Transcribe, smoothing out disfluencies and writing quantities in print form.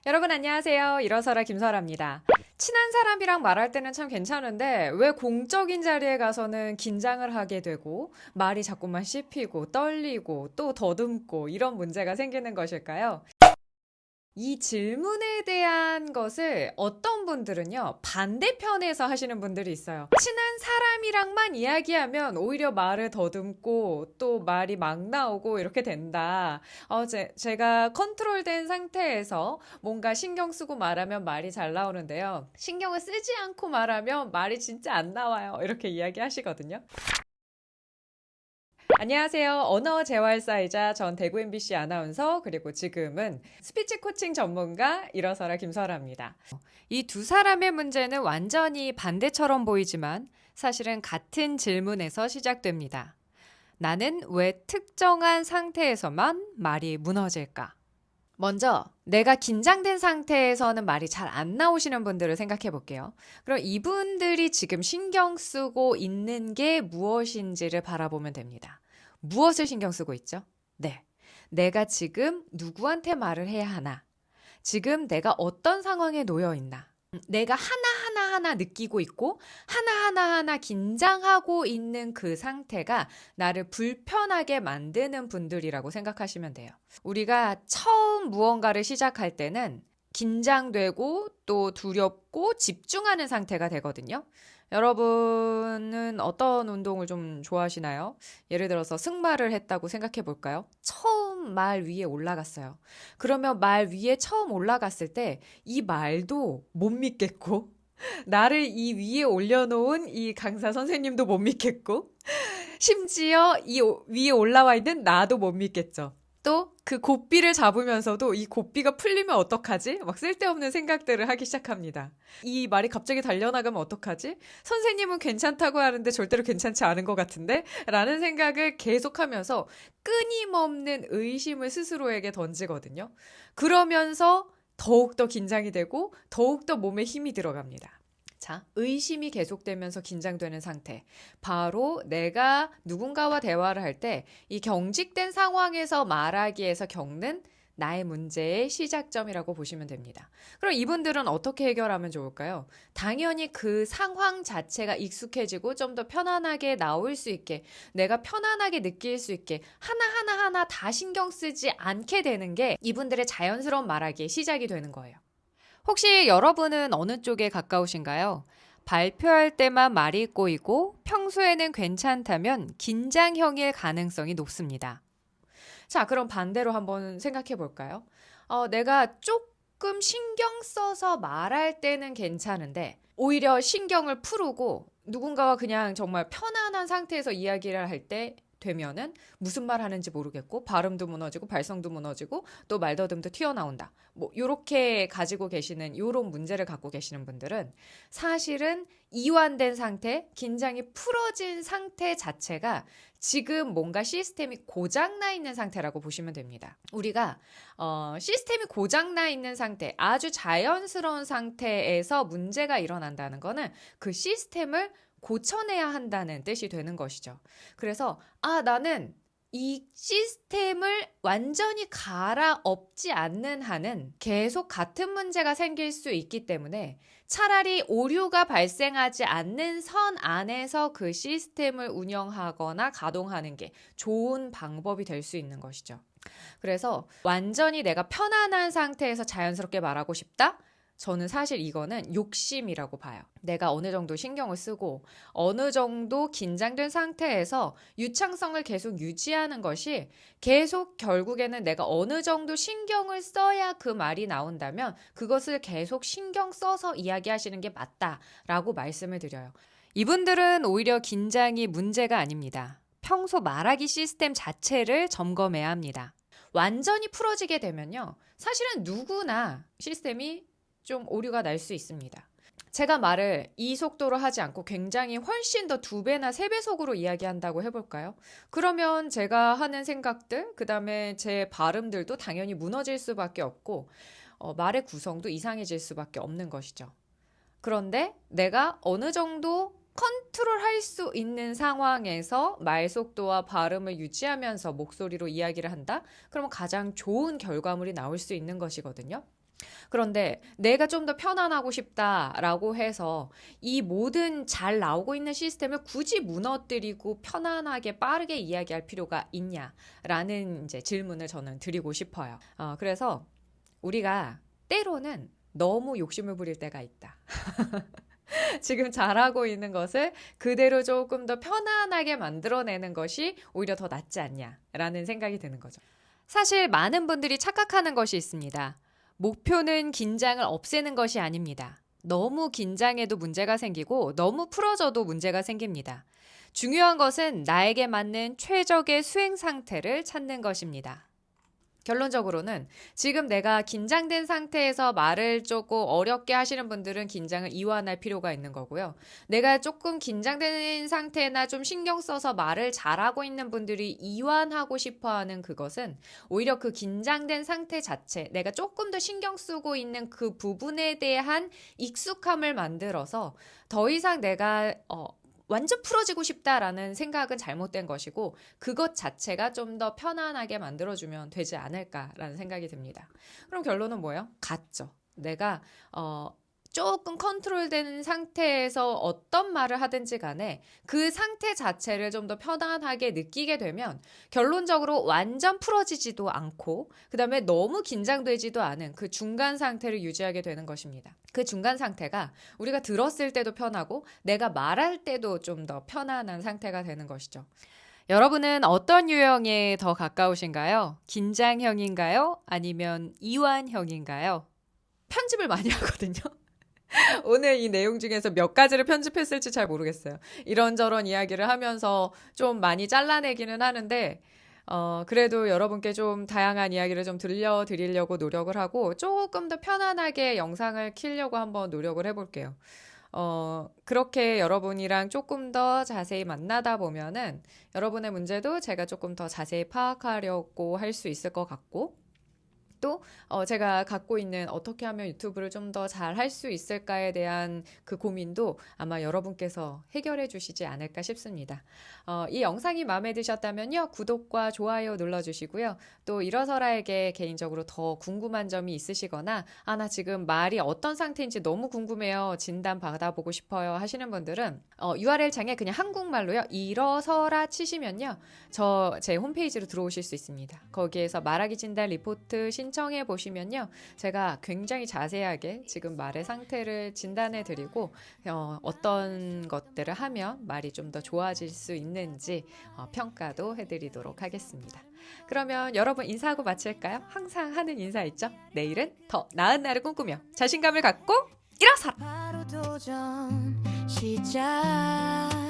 여러분 안녕하세요. 일어서라 김설아입니다. 친한 사람이랑 말할 때는 참 괜찮은데 왜 공적인 자리에 가서는 긴장을 하게 되고 말이 자꾸만 씹히고 떨리고 또 더듬고 이런 문제가 생기는 것일까요? 이 질문에 대한 것을 어떤 분들은요, 반대편에서 하시는 분들이 있어요. 친한 사람이랑만 이야기하면 오히려 말을 더듬고 또 말이 막 나오고 이렇게 된다. 제가 컨트롤된 상태에서 뭔가 신경 쓰고 말하면 말이 잘 나오는데요. 신경을 쓰지 않고 말하면 말이 진짜 안 나와요. 이렇게 이야기하시거든요. 안녕하세요. 언어 재활사이자 전 대구 MBC 아나운서 그리고 지금은 스피치 코칭 전문가 일어서라 김설아입니다. 이 두 사람의 문제는 완전히 반대처럼 보이지만 사실은 같은 질문에서 시작됩니다. 나는 왜 특정한 상태에서만 말이 무너질까? 먼저 내가 긴장된 상태에서는 말이 잘 안 나오시는 분들을 생각해 볼게요. 그럼 이분들이 지금 신경 쓰고 있는 게 무엇인지를 바라보면 됩니다. 무엇을 신경 쓰고 있죠? 네. 내가 지금 누구한테 말을 해야 하나? 지금 내가 어떤 상황에 놓여 있나? 내가 하나하나 느끼고 있고 하나하나 긴장하고 있는 그 상태가 나를 불편하게 만드는 분들이라고 생각하시면 돼요. 우리가 처음 무언가를 시작할 때는 긴장되고 또 두렵고 집중하는 상태가 되거든요. 여러분은 어떤 운동을 좀 좋아하시나요? 예를 들어서 승마를 했다고 생각해 볼까요? 처음 말 위에 올라갔어요. 그러면 말 위에 처음 올라갔을 때 이 말도 못 믿겠고, 나를 이 위에 올려놓은 이 강사 선생님도 못 믿겠고, 심지어 위에 올라와 있는 나도 못 믿겠죠. 또 그 고삐를 잡으면서도 이 고삐가 풀리면 어떡하지? 막 쓸데없는 생각들을 하기 시작합니다. 이 말이 갑자기 달려나가면 어떡하지? 선생님은 괜찮다고 하는데 절대로 괜찮지 않은 것 같은데? 라는 생각을 계속하면서 끊임없는 의심을 스스로에게 던지거든요. 그러면서 더욱더 긴장이 되고 더욱더 몸에 힘이 들어갑니다. 자, 의심이 계속되면서 긴장되는 상태. 바로 내가 누군가와 대화를 할 때 이 경직된 상황에서 말하기에서 겪는 나의 문제의 시작점이라고 보시면 됩니다. 그럼 이분들은 어떻게 해결하면 좋을까요? 당연히 그 상황 자체가 익숙해지고 좀 더 편안하게 나올 수 있게, 내가 편안하게 느낄 수 있게 하나하나 다 신경 쓰지 않게 되는 게 이분들의 자연스러운 말하기의 시작이 되는 거예요. 혹시 여러분은 어느 쪽에 가까우신가요? 발표할 때만 말이 꼬이고 평소에는 괜찮다면 긴장형일 가능성이 높습니다. 자, 그럼 반대로 한번 생각해 볼까요? 내가 조금 신경 써서 말할 때는 괜찮은데 오히려 신경을 풀고 누군가와 그냥 정말 편안한 상태에서 이야기를 할 때 되면은 무슨 말 하는지 모르겠고 발음도 무너지고 발성도 무너지고 또 말더듬도 튀어나온다. 뭐 요렇게 가지고 계시는 요런 문제를 갖고 계시는 분들은 사실은 이완된 상태, 긴장이 풀어진 상태 자체가 지금 뭔가 시스템이 고장나 있는 상태라고 보시면 됩니다. 우리가 시스템이 고장나 있는 상태, 아주 자연스러운 상태에서 문제가 일어난다는 거는 그 시스템을 고쳐내야 한다는 뜻이 되는 것이죠. 그래서 나는 이 시스템을 완전히 갈아엎지 않는 한은 계속 같은 문제가 생길 수 있기 때문에 차라리 오류가 발생하지 않는 선 안에서 그 시스템을 운영하거나 가동하는 게 좋은 방법이 될 수 있는 것이죠. 그래서 완전히 내가 편안한 상태에서 자연스럽게 말하고 싶다? 저는 사실 이거는 욕심이라고 봐요. 내가 어느 정도 신경을 쓰고 어느 정도 긴장된 상태에서 유창성을 계속 유지하는 것이 계속 결국에는 내가 어느 정도 신경을 써야 그 말이 나온다면 그것을 계속 신경 써서 이야기하시는 게 맞다라고 말씀을 드려요. 이분들은 오히려 긴장이 문제가 아닙니다. 평소 말하기 시스템 자체를 점검해야 합니다. 완전히 풀어지게 되면요. 사실은 누구나 시스템이 좀 오류가 날 수 있습니다. 제가 말을 이 속도로 하지 않고 굉장히 훨씬 더 2배나 3배속으로 이야기한다고 해볼까요? 그러면 제가 하는 생각들, 그 다음에 제 발음들도 당연히 무너질 수밖에 없고 말의 구성도 이상해질 수밖에 없는 것이죠. 그런데 내가 어느 정도 컨트롤할 수 있는 상황에서 말 속도와 발음을 유지하면서 목소리로 이야기를 한다? 그러면 가장 좋은 결과물이 나올 수 있는 것이거든요. 그런데 내가 좀 더 편안하고 싶다라고 해서 이 모든 잘 나오고 있는 시스템을 굳이 무너뜨리고 편안하게 빠르게 이야기할 필요가 있냐라는 이제 질문을 저는 드리고 싶어요. 그래서 우리가 때로는 너무 욕심을 부릴 때가 있다. 지금 잘하고 있는 것을 그대로 조금 더 편안하게 만들어내는 것이 오히려 더 낫지 않냐라는 생각이 드는 거죠. 사실 많은 분들이 착각하는 것이 있습니다. 목표는 긴장을 없애는 것이 아닙니다. 너무 긴장해도 문제가 생기고 너무 풀어져도 문제가 생깁니다. 중요한 것은 나에게 맞는 최적의 수행 상태를 찾는 것입니다. 결론적으로는 지금 내가 긴장된 상태에서 말을 조금 어렵게 하시는 분들은 긴장을 이완할 필요가 있는 거고요. 내가 조금 긴장된 상태나 좀 신경 써서 말을 잘하고 있는 분들이 이완하고 싶어 하는 그것은 오히려 그 긴장된 상태 자체, 내가 조금 더 신경 쓰고 있는 그 부분에 대한 익숙함을 만들어서 더 이상 내가 완전 풀어지고 싶다라는 생각은 잘못된 것이고 그것 자체가 좀 더 편안하게 만들어주면 되지 않을까라는 생각이 듭니다. 그럼 결론은 뭐예요? 같죠. 내가 조금 컨트롤되는 상태에서 어떤 말을 하든지 간에 그 상태 자체를 좀 더 편안하게 느끼게 되면 결론적으로 완전 풀어지지도 않고 그다음에 너무 긴장되지도 않은 그 중간 상태를 유지하게 되는 것입니다. 그 중간 상태가 우리가 들었을 때도 편하고 내가 말할 때도 좀 더 편안한 상태가 되는 것이죠. 여러분은 어떤 유형에 더 가까우신가요? 긴장형인가요? 아니면 이완형인가요? 편집을 많이 하거든요. 오늘 이 내용 중에서 몇 가지를 편집했을지 잘 모르겠어요. 이런저런 이야기를 하면서 좀 많이 잘라내기는 하는데, 그래도 여러분께 좀 다양한 이야기를 좀 들려드리려고 노력을 하고 조금 더 편안하게 영상을 키려고 한번 노력을 해볼게요. 그렇게 여러분이랑 조금 더 자세히 만나다 보면은 여러분의 문제도 제가 조금 더 자세히 파악하려고 할 수 있을 것 같고, 또 제가 갖고 있는 어떻게 하면 유튜브를 좀 더 잘 할 수 있을까에 대한 그 고민도 아마 여러분께서 해결해 주시지 않을까 싶습니다. 이 영상이 마음에 드셨다면요, 구독과 좋아요 눌러주시고요. 또 일어서라에게 개인적으로 더 궁금한 점이 있으시거나 나 지금 말이 어떤 상태인지 너무 궁금해요, 진단 받아보고 싶어요 하시는 분들은 URL 창에 그냥 한국말로요, 일어서라 치시면요, 제 홈페이지로 들어오실 수 있습니다. 거기에서 말하기 진단 리포트 신청해 보시면요, 제가 굉장히 자세하게 지금 말의 상태를 진단해 드리고 어떤 것들을 하면 말이 좀 더 좋아질 수 있는지 평가도 해드리도록 하겠습니다. 그러면 여러분 인사하고 마칠까요? 항상 하는 인사 있죠? 내일은 더 나은 날을 꿈꾸며 자신감을 갖고 일어서라! 바로 도전 시작